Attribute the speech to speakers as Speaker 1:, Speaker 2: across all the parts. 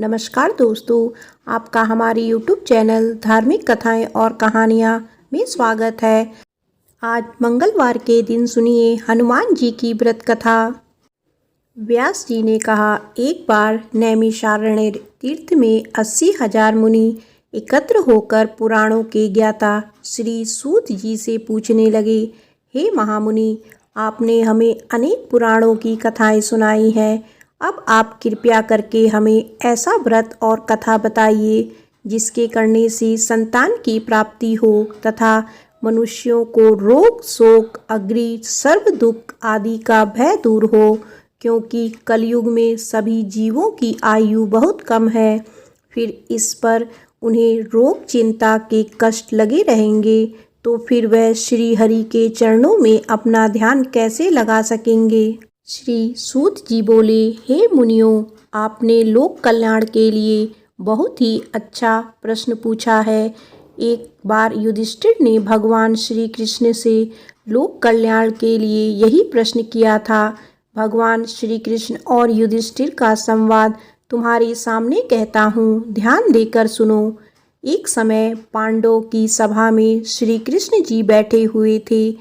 Speaker 1: नमस्कार दोस्तों, आपका हमारे YouTube चैनल धार्मिक कथाएं और कहानियां में स्वागत है। आज मंगलवार के दिन सुनिए हनुमान जी की व्रत कथा। व्यास जी ने कहा, एक बार नैमिषारण्य तीर्थ में 80,000 मुनि एकत्र होकर पुराणों के ज्ञाता श्री सूत जी से पूछने लगे, हे महामुनि, आपने हमें अनेक पुराणों की कथाएं सुनाई हैं। अब आप कृपया करके हमें ऐसा व्रत और कथा बताइए जिसके करने से संतान की प्राप्ति हो तथा मनुष्यों को रोग शोक अग्नि सर्व दुख आदि का भय दूर हो, क्योंकि कलयुग में सभी जीवों की आयु बहुत कम है। फिर इस पर उन्हें रोग चिंता के कष्ट लगे रहेंगे तो फिर वह श्री हरि के चरणों में अपना ध्यान कैसे लगा सकेंगे। श्री सूत जी बोले, हे मुनियों, आपने लोक कल्याण के लिए बहुत ही अच्छा प्रश्न पूछा है। एक बार युधिष्ठिर ने भगवान श्री कृष्ण से लोक कल्याण के लिए यही प्रश्न किया था। भगवान श्री कृष्ण और युधिष्ठिर का संवाद तुम्हारे सामने कहता हूँ, ध्यान देकर सुनो। एक समय पांडवों की सभा में श्री कृष्ण जी बैठे हुए थे।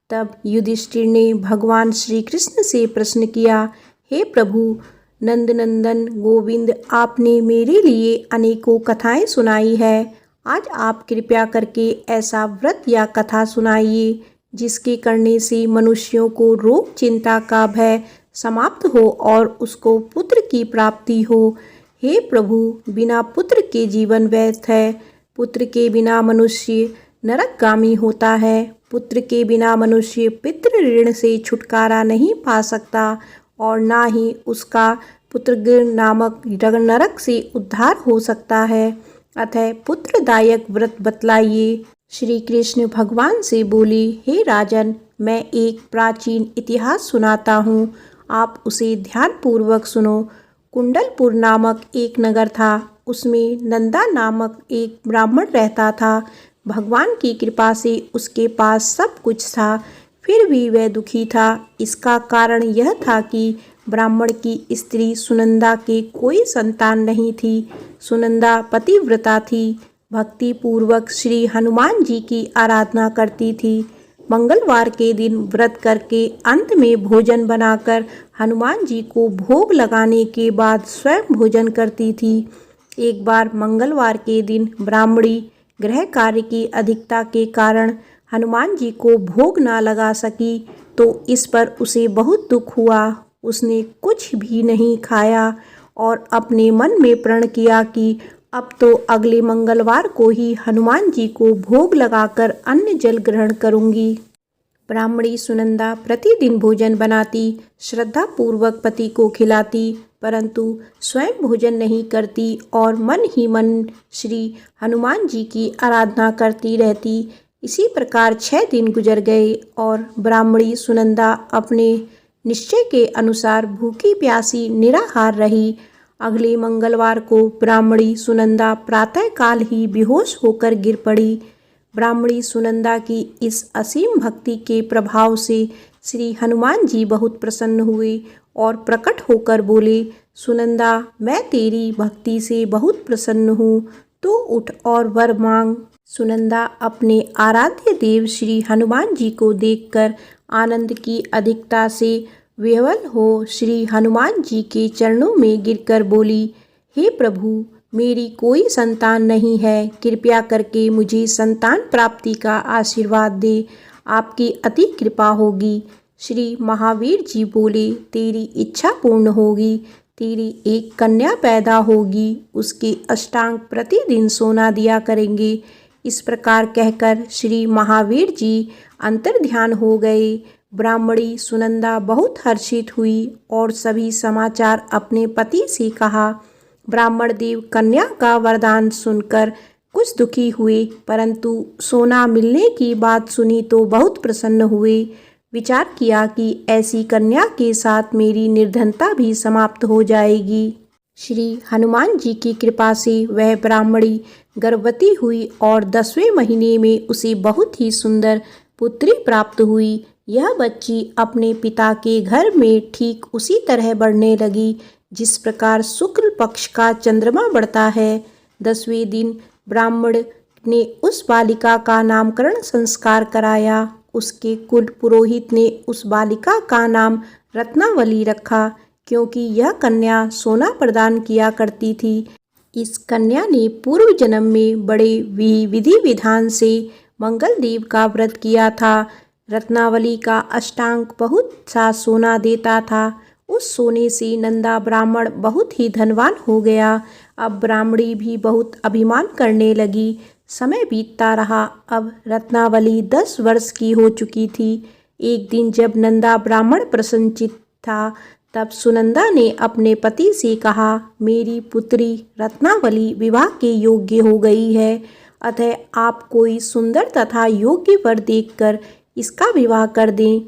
Speaker 1: तब युधिष्ठिर ने भगवान श्री कृष्ण से प्रश्न किया, हे प्रभु नंदनंदन गोविंद, आपने मेरे लिए अनेकों कथाएं सुनाई है। आज आप कृपया करके ऐसा व्रत या कथा सुनाइए जिसके करने से मनुष्यों को रोग चिंता का भय समाप्त हो और उसको पुत्र की प्राप्ति हो। हे प्रभु, बिना पुत्र के जीवन व्यर्थ है। पुत्र के बिना मनुष्य नरकगामी होता है। पुत्र के बिना मनुष्य पितृ ऋण से छुटकारा नहीं पा सकता और ना ही उसका पुत्र नामक नरक से उद्धार हो सकता है। अतः पुत्रदायक व्रत बतलाइए। श्री कृष्ण भगवान से बोले, हे राजन, मैं एक प्राचीन इतिहास सुनाता हूँ, आप उसे ध्यानपूर्वक सुनो। कुंडलपुर नामक एक नगर था। उसमें नंदा नामक एक ब्राह्मण रहता था। भगवान की कृपा से उसके पास सब कुछ था, फिर भी वह दुखी था। इसका कारण यह था कि ब्राह्मण की स्त्री सुनंदा के कोई संतान नहीं थी। सुनंदा पतिव्रता थी, भक्ति पूर्वक श्री हनुमान जी की आराधना करती थी। मंगलवार के दिन व्रत करके अंत में भोजन बनाकर हनुमान जी को भोग लगाने के बाद स्वयं भोजन करती थी। एक बार मंगलवार के दिन ब्राह्मणी गृह कार्य की अधिकता के कारण हनुमान जी को भोग ना लगा सकी तो इस पर उसे बहुत दुख हुआ। उसने कुछ भी नहीं खाया और अपने मन में प्रण किया कि अब तो अगले मंगलवार को ही हनुमान जी को भोग लगाकर अन्न जल ग्रहण करूंगी। ब्राह्मणी सुनंदा प्रतिदिन भोजन बनाती, श्रद्धापूर्वक पति को खिलाती, परंतु स्वयं भोजन नहीं करती और मन ही मन श्री हनुमान जी की आराधना करती रहती। इसी प्रकार 6 दिन गुजर गए और ब्राह्मणी सुनंदा अपने निश्चय के अनुसार भूखी प्यासी निराहार रही। अगले मंगलवार को ब्राह्मणी सुनंदा प्रातःकाल ही बेहोश होकर गिर पड़ी। ब्राह्मणी सुनंदा की इस असीम भक्ति के प्रभाव से श्री हनुमान जी बहुत प्रसन्न हुए और प्रकट होकर बोले, सुनंदा, मैं तेरी भक्ति से बहुत प्रसन्न हूँ, तू उठ और वर मांग। सुनंदा अपने आराध्य देव श्री हनुमान जी को देखकर आनंद की अधिकता से विह्वल हो श्री हनुमान जी के चरणों में गिरकर बोली, हे प्रभु, मेरी कोई संतान नहीं है, कृपया करके मुझे संतान प्राप्ति का आशीर्वाद दे, आपकी अति कृपा होगी। श्री महावीर जी बोले, तेरी इच्छा पूर्ण होगी, तेरी एक कन्या पैदा होगी, उसके अष्टांग प्रतिदिन सोना दिया करेंगे। इस प्रकार कहकर श्री महावीर जी अंतर्ध्यान हो गए। ब्राह्मणी सुनंदा बहुत हर्षित हुई और सभी समाचार अपने पति से कहा। ब्राह्मण देव कन्या का वरदान सुनकर कुछ दुखी हुए, परंतु सोना मिलने की बात सुनी तो बहुत प्रसन्न हुए। विचार किया कि ऐसी कन्या के साथ मेरी निर्धनता भी समाप्त हो जाएगी। श्री हनुमान जी की कृपा से वह ब्राह्मणी गर्भवती हुई और 10वें महीने में उसे बहुत ही सुंदर पुत्री प्राप्त हुई। यह बच्ची अपने पिता के घर में ठीक उसी तरह बढ़ने लगी जिस प्रकार शुक्ल पक्ष का चंद्रमा बढ़ता है। 10वें दिन ब्राह्मण ने उस बालिका का नामकरण संस्कार कराया। उसके कुल पुरोहित ने उस बालिका का नाम रत्नावली रखा, क्योंकि यह कन्या सोना प्रदान किया करती थी। इस कन्या ने पूर्व जन्म में बड़े विधि विधान से मंगलदेव का व्रत किया था। रत्नावली का अष्टांग बहुत सा सोना देता था। उस सोने से नंदा ब्राह्मण बहुत ही धनवान हो गया। अब ब्राह्मणी भी बहुत अभिमान करने लगी। समय बीतता रहा। अब रत्नावली 10 वर्ष की हो चुकी थी। एक दिन जब नंदा ब्राह्मण प्रसन्नचित्त था, तब सुनंदा ने अपने पति से कहा, मेरी पुत्री रत्नावली विवाह के योग्य हो गई है, अतः आप कोई सुंदर तथा योग्य वर देखकर इसका विवाह कर दें।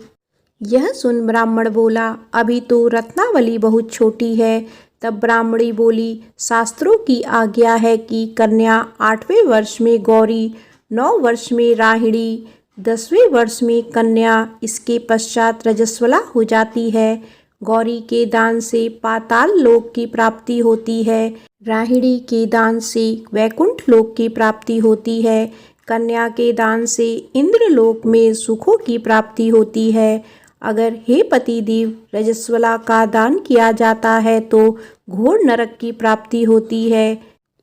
Speaker 1: यह सुन ब्राह्मण बोला, अभी तो रत्नावली बहुत छोटी है। तब ब्राह्मणी बोली, शास्त्रों की आज्ञा है कि कन्या 8वें वर्ष में गौरी, 9 वर्ष में राहिणी, 10वें वर्ष में कन्या, इसके पश्चात रजस्वला हो जाती है। गौरी के दान से पाताल लोक की प्राप्ति होती है, राहिणी के दान से वैकुंठ लोक की प्राप्ति होती है, कन्या के दान से इंद्र लोक में सुखों की प्राप्ति होती है। अगर हे पतिदेव रजस्वला का दान किया जाता है तो घोर नरक की प्राप्ति होती है।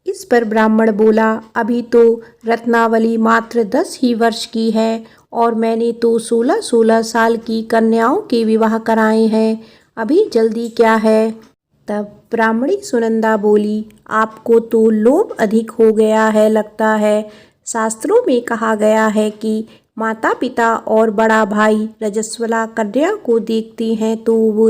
Speaker 1: इस पर ब्राह्मण बोला, अभी तो रत्नावली मात्र 10 ही वर्ष की है और मैंने तो 16-16 साल की कन्याओं के विवाह कराए हैं, अभी जल्दी क्या है। तब ब्राह्मणी सुनंदा बोली, आपको तो लोभ अधिक हो गया है लगता है। शास्त्रों में कहा गया है कि माता पिता और बड़ा भाई रजस्वला कन्या को देखते हैं तो वो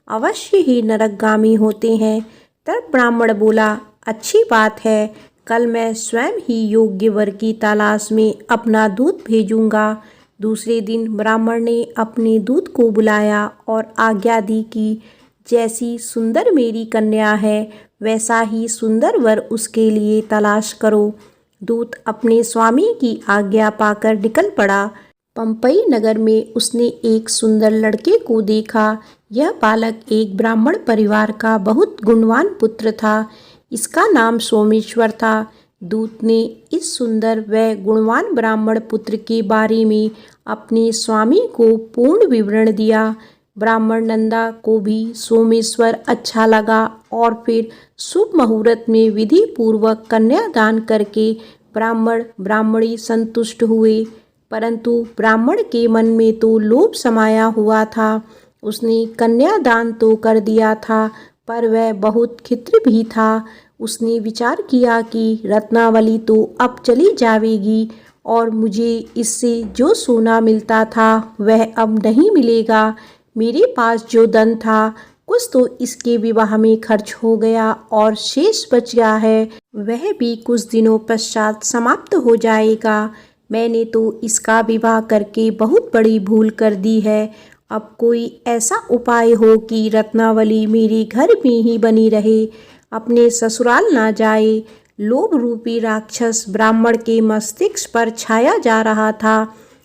Speaker 1: अवश्य ही नरकगामी होते हैं। तब ब्राह्मण बोला, अच्छी बात है, कल मैं स्वयं ही योग्य वर की तलाश में अपना दूत भेजूंगा। दूसरे दिन ब्राह्मण ने अपने दूत को बुलाया और आज्ञा दी कि जैसी सुंदर मेरी कन्या है, वैसा ही सुंदर वर उसके लिए तलाश करो। दूत अपने स्वामी की आज्ञा पाकर निकल पड़ा। पंपई नगर में उसने एक सुंदर लड़के को देखा। यह बालक एक ब्राह्मण परिवार का बहुत गुणवान पुत्र था। इसका नाम सोमेश्वर था। दूत ने इस सुंदर व गुणवान ब्राह्मण पुत्र के बारे में अपने स्वामी को पूर्ण विवरण दिया। ब्राह्मण नंदा को भी सोमेश्वर अच्छा लगा और फिर शुभ मुहूर्त में विधि पूर्वक कन्यादान करके ब्राह्मण ब्राह्मणी संतुष्ट हुए। परंतु ब्राह्मण के मन में तो लोभ समाया हुआ था। उसने कन्यादान तो कर दिया था, पर वह बहुत खिन्न भी था। उसने विचार किया कि रत्नावली तो अब चली जाएगी और मुझे इससे जो सोना मिलता था वह अब नहीं मिलेगा। मेरे पास जो धन था कुछ तो इसके विवाह में खर्च हो गया और शेष बच गया है, वह भी कुछ दिनों पश्चात समाप्त हो जाएगा। मैंने तो इसका विवाह करके बहुत बड़ी भूल कर दी है। अब कोई ऐसा उपाय हो कि रत्नावली मेरे घर में ही बनी रहे, अपने ससुराल ना जाए। लोभ रूपी राक्षस ब्राह्मण के मस्तिष्क पर छाया जा रहा था।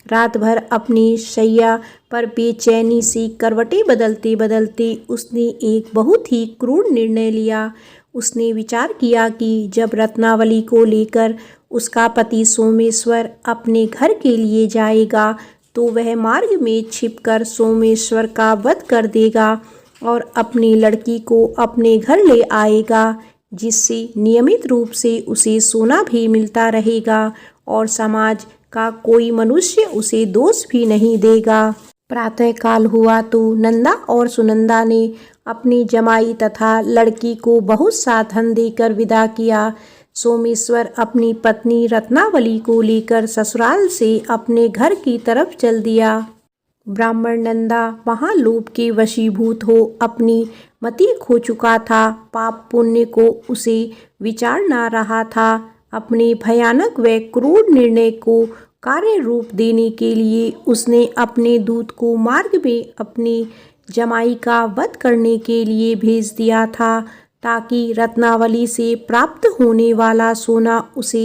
Speaker 1: रात भर अपनी शैया पर बेचैनी से करवटें बदलते बदलते उसने एक बहुत ही क्रूर निर्णय लिया। उसने विचार किया कि जब रत्नावली को लेकर उसका पति सोमेश्वर अपने घर के लिए जाएगा तो वह मार्ग में छिपकर सोमेश्वर का वध कर देगा और अपनी लड़की को अपने घर ले आएगा, जिससे नियमित रूप से उसे सोना भी मिलता रहेगा और समाज का कोई मनुष्य उसे दोष भी नहीं देगा। प्रातःकाल हुआ तो नंदा और सुनंदा ने अपनी जमाई तथा लड़की को बहुत सा धन देकर विदा किया। सोमेश्वर अपनी पत्नी रत्नावली को लेकर ससुराल से अपने घर की तरफ चल दिया। ब्राह्मण नंदा वहाँ लोभ के वशीभूत हो अपनी मति खो चुका था। पाप पुण्य को उसे विचार ना रहा था। अपने भयानक व क्रूर निर्णय को कार्य रूप देने के लिए उसने अपने दूत को मार्ग में अपनी जमाई का वध करने के लिए भेज दिया था, ताकि रत्नावली से प्राप्त होने वाला सोना उसे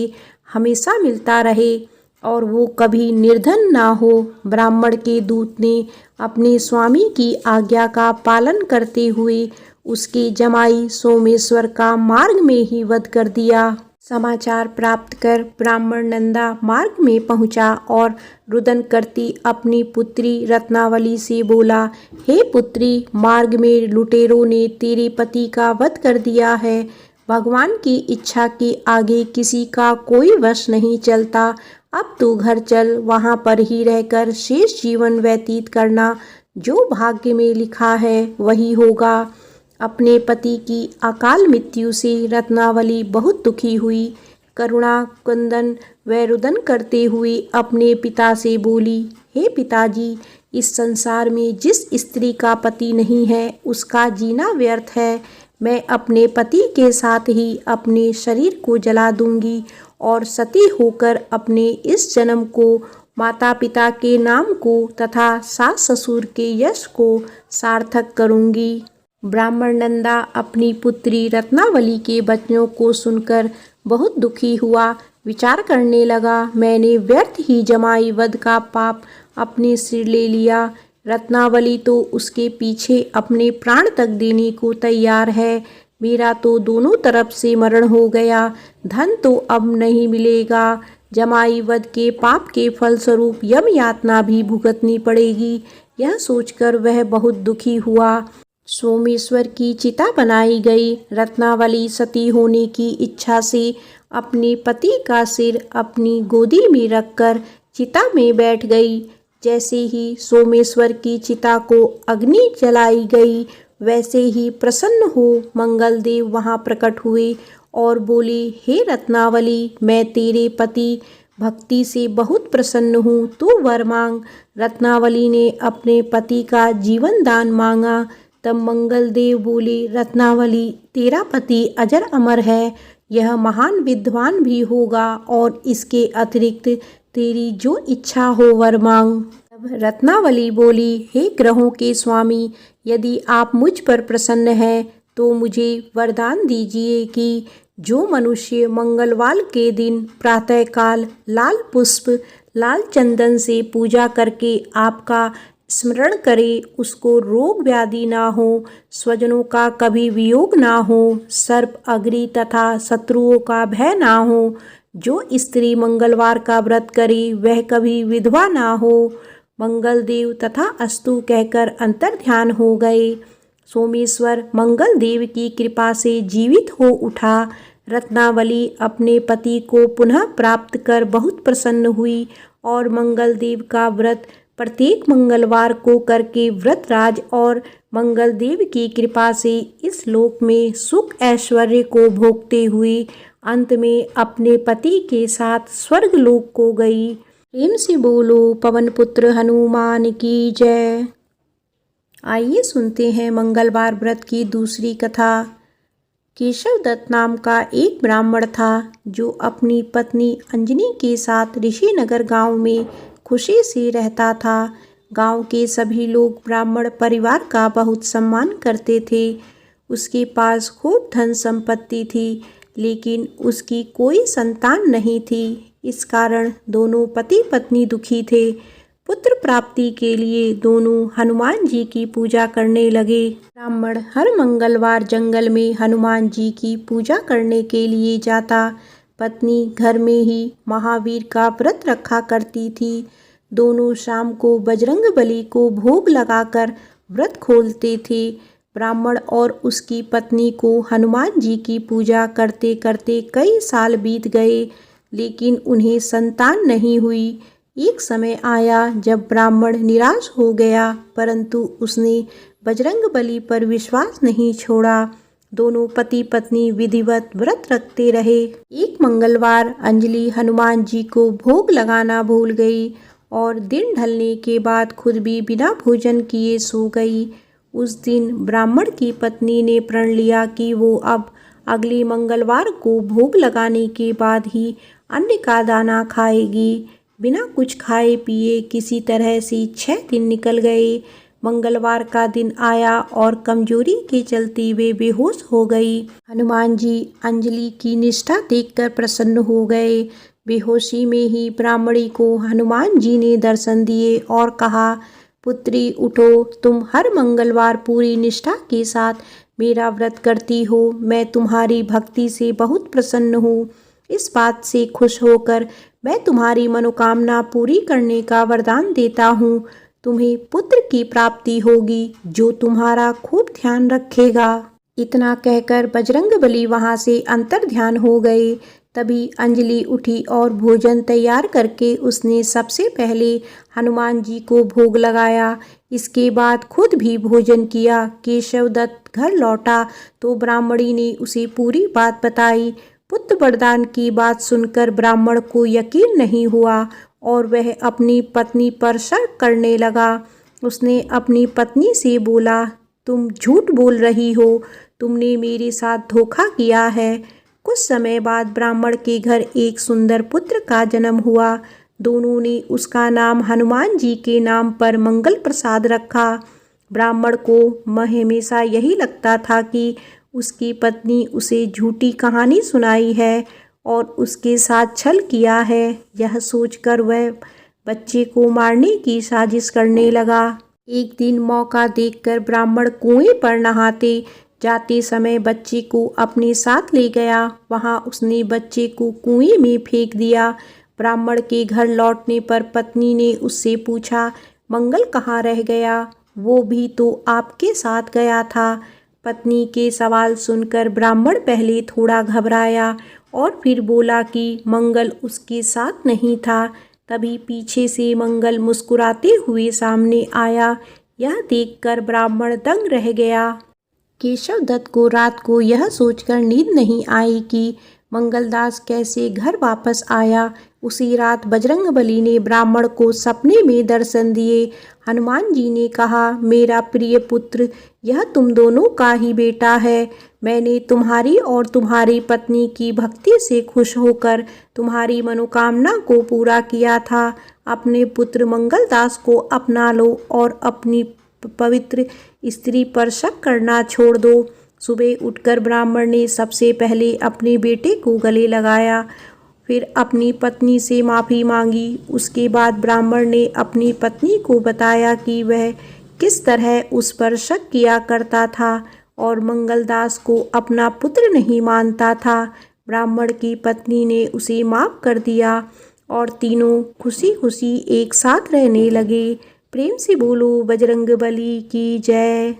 Speaker 1: हमेशा मिलता रहे और वो कभी निर्धन ना हो। ब्राह्मण के दूत ने अपने स्वामी की आज्ञा का पालन करते हुए उसके जमाई सोमेश्वर का मार्ग में ही वध कर दिया। समाचार प्राप्त कर ब्राह्मण नंदा मार्ग में पहुंचा और रुदन करती अपनी पुत्री रत्नावली से बोला, हे पुत्री, मार्ग में लुटेरों ने तेरे पति का वध कर दिया है। भगवान की इच्छा के आगे किसी का कोई वश नहीं चलता। अब तू घर चल, वहाँ पर ही रहकर शेष जीवन व्यतीत करना। जो भाग्य में लिखा है वही होगा। अपने पति की अकाल मृत्यु से रत्नावली बहुत दुखी हुई। करुणा क्रंदन व रुदन करते हुए अपने पिता से बोली, हे पिताजी, इस संसार में जिस स्त्री का पति नहीं है उसका जीना व्यर्थ है। मैं अपने पति के साथ ही अपने शरीर को जला दूंगी और सती होकर अपने इस जन्म को, माता पिता के नाम को तथा सास ससुर के यश को सार्थक करूंगी। ब्राह्मण नंदा अपनी पुत्री रत्नावली के वचनों को सुनकर बहुत दुखी हुआ। विचार करने लगा, मैंने व्यर्थ ही जमाई वध का पाप अपने सिर ले लिया। रत्नावली तो उसके पीछे अपने प्राण तक देने को तैयार है। मेरा तो दोनों तरफ से मरण हो गया। धन तो अब नहीं मिलेगा। जमाई वध के पाप के फलस्वरूप यम यातना भी भुगतनी पड़ेगी। यह सोचकर वह बहुत दुखी हुआ। सोमेश्वर की चिता बनाई गई। रत्नावली सती होने की इच्छा से अपने पति का सिर अपनी गोदी में रखकर चिता में बैठ गई। जैसे ही सोमेश्वर की चिता को अग्नि जलाई गई, वैसे ही प्रसन्न हो मंगलदेव वहां प्रकट हुए और बोले, हे रत्नावली, मैं तेरे पति भक्ति से बहुत प्रसन्न हूँ, तू वर मांग। रत्नावली ने अपने पति का जीवन दान मांगा। तब मंगलदेव बोले, रत्नावली, तेरा पति अजर अमर है, यह महान विद्वान भी होगा और इसके अतिरिक्त तेरी जो इच्छा हो वर मांग। तब रत्नावली बोली, हे ग्रहों के स्वामी, यदि आप मुझ पर प्रसन्न हैं तो मुझे वरदान दीजिए कि जो मनुष्य मंगलवार के दिन प्रातःकाल लाल पुष्प लाल चंदन से पूजा करके आपका स्मरण करे, उसको रोग व्याधि ना हो, स्वजनों का कभी वियोग ना हो, सर्प अग्नि तथा शत्रुओं का भय ना हो। जो स्त्री मंगलवार का व्रत करे वह कभी विधवा ना हो। मंगलदेव तथा अस्तु कहकर अंतर्ध्यान हो गए। सोमेश्वर मंगलदेव की कृपा से जीवित हो उठा। रत्नावली अपने पति को पुनः प्राप्त कर बहुत प्रसन्न हुई और मंगलदेव का व्रत प्रत्येक मंगलवार को करके व्रतराज और मंगलदेव की कृपा से इस लोक में सुख ऐश्वर्य को भोगते हुए अंत में अपने पति के साथ स्वर्ग लोक को गई। प्रेम से बोलो पवन पुत्र हनुमान की जय। आइए सुनते हैं मंगलवार व्रत की दूसरी कथा। केशव दत्त नाम का एक ब्राह्मण था जो अपनी पत्नी अंजनी के साथ ऋषिनगर गांव में खुशी से रहता था। गांव के सभी लोग ब्राह्मण परिवार का बहुत सम्मान करते थे। उसके पास खूब धन संपत्ति थी, लेकिन उसकी कोई संतान नहीं थी। इस कारण दोनों पति पत्नी दुखी थे। पुत्र प्राप्ति के लिए दोनों हनुमान जी की पूजा करने लगे। ब्राह्मण हर मंगलवार जंगल में हनुमान जी की पूजा करने के लिए जाता। पत्नी घर में ही महावीर का व्रत रखा करती थी। दोनों शाम को बजरंगबली को भोग लगाकर व्रत खोलते थे। ब्राह्मण और उसकी पत्नी को हनुमान जी की पूजा करते करते कई साल बीत गए, लेकिन उन्हें संतान नहीं हुई। एक समय आया जब ब्राह्मण निराश हो गया, परंतु उसने बजरंगबली पर विश्वास नहीं छोड़ा। दोनों पति पत्नी विधिवत व्रत रखते रहे। एक मंगलवार अंजलि हनुमान जी को भोग लगाना भूल गई और दिन ढलने के बाद खुद भी बिना भोजन किए सो गई। उस दिन ब्राह्मण की पत्नी ने प्रण लिया कि वो अब अगले मंगलवार को भोग लगाने के बाद ही अन्न का दाना खाएगी। बिना कुछ खाए पिए किसी तरह से 6 दिन निकल गए। मंगलवार का दिन आया और कमजोरी के चलते वे बेहोश हो गई। हनुमान जी अंजलि की निष्ठा देखकर प्रसन्न हो गए। बेहोशी में ही ब्राह्मणी को हनुमान जी ने दर्शन दिए और कहा, पुत्री उठो, तुम हर मंगलवार पूरी निष्ठा के साथ मेरा व्रत करती हो। मैं तुम्हारी भक्ति से बहुत प्रसन्न हूँ। इस बात से खुश होकर मैं तुम्हारी मनोकामना पूरी करने का वरदान देता हूँ। तुम्हें पुत्र की प्राप्ति होगी जो तुम्हारा खूब ध्यान रखेगा। इतना कहकर बजरंगबली वहाँ से अंतर्ध्यान हो गए। तभी अंजलि उठी और भोजन तैयार करके उसने सबसे पहले हनुमान जी को भोग लगाया। इसके बाद खुद भी भोजन किया। केशव दत्त घर लौटा तो ब्राह्मणी ने उसे पूरी बात बताई। पुत्र वरदान की बात सुनकर ब्राह्मण को यकीन नहीं हुआ और वह अपनी पत्नी पर शक करने लगा। उसने अपनी पत्नी से बोला, तुम झूठ बोल रही हो, तुमने मेरे साथ धोखा किया है। कुछ समय बाद ब्राह्मण के घर एक सुंदर पुत्र का जन्म हुआ। दोनों ने उसका नाम हनुमान जी के नाम पर मंगल प्रसाद रखा। ब्राह्मण को हमेशा यही लगता था कि उसकी पत्नी उसे झूठी कहानी सुनाई है और उसके साथ छल किया है। यह सोचकर वह बच्चे को मारने की साजिश करने लगा। एक दिन मौका देखकर ब्राह्मण कुएं पर नहाते जाते समय बच्चे को अपने साथ ले गया। वहां उसने बच्चे को कुएं में फेंक दिया। ब्राह्मण के घर लौटने पर पत्नी ने उससे पूछा, मंगल कहाँ रह गया? वो भी तो आपके साथ गया था। पत्नी के सवाल सुनकर ब्राह्मण पहले थोड़ा घबराया और फिर बोला कि मंगल उसके साथ नहीं था। तभी पीछे से मंगल मुस्कुराते हुए सामने आया। यह देखकर ब्राह्मण दंग रह गया। केशव दत्त को रात को यह सोचकर नींद नहीं आई कि मंगलदास कैसे घर वापस आया। उसी रात बजरंगबली ने ब्राह्मण को सपने में दर्शन दिए। हनुमान जी ने कहा, मेरा प्रिय पुत्र, यह तुम दोनों का ही बेटा है। मैंने तुम्हारी और तुम्हारी पत्नी की भक्ति से खुश होकर तुम्हारी मनोकामना को पूरा किया था। अपने पुत्र मंगलदास को अपना लो और अपनी पवित्र स्त्री पर शक करना छोड़ दो। सुबह उठकर ब्राह्मण ने सबसे पहले अपने बेटे को गले लगाया, फिर अपनी पत्नी से माफ़ी मांगी। उसके बाद ब्राह्मण ने अपनी पत्नी को बताया कि वह किस तरह उस पर शक किया करता था और मंगलदास को अपना पुत्र नहीं मानता था। ब्राह्मण की पत्नी ने उसे माफ़ कर दिया और तीनों खुशी खुशी एक साथ रहने लगे। प्रेम से बोलो बजरंगबली की जय।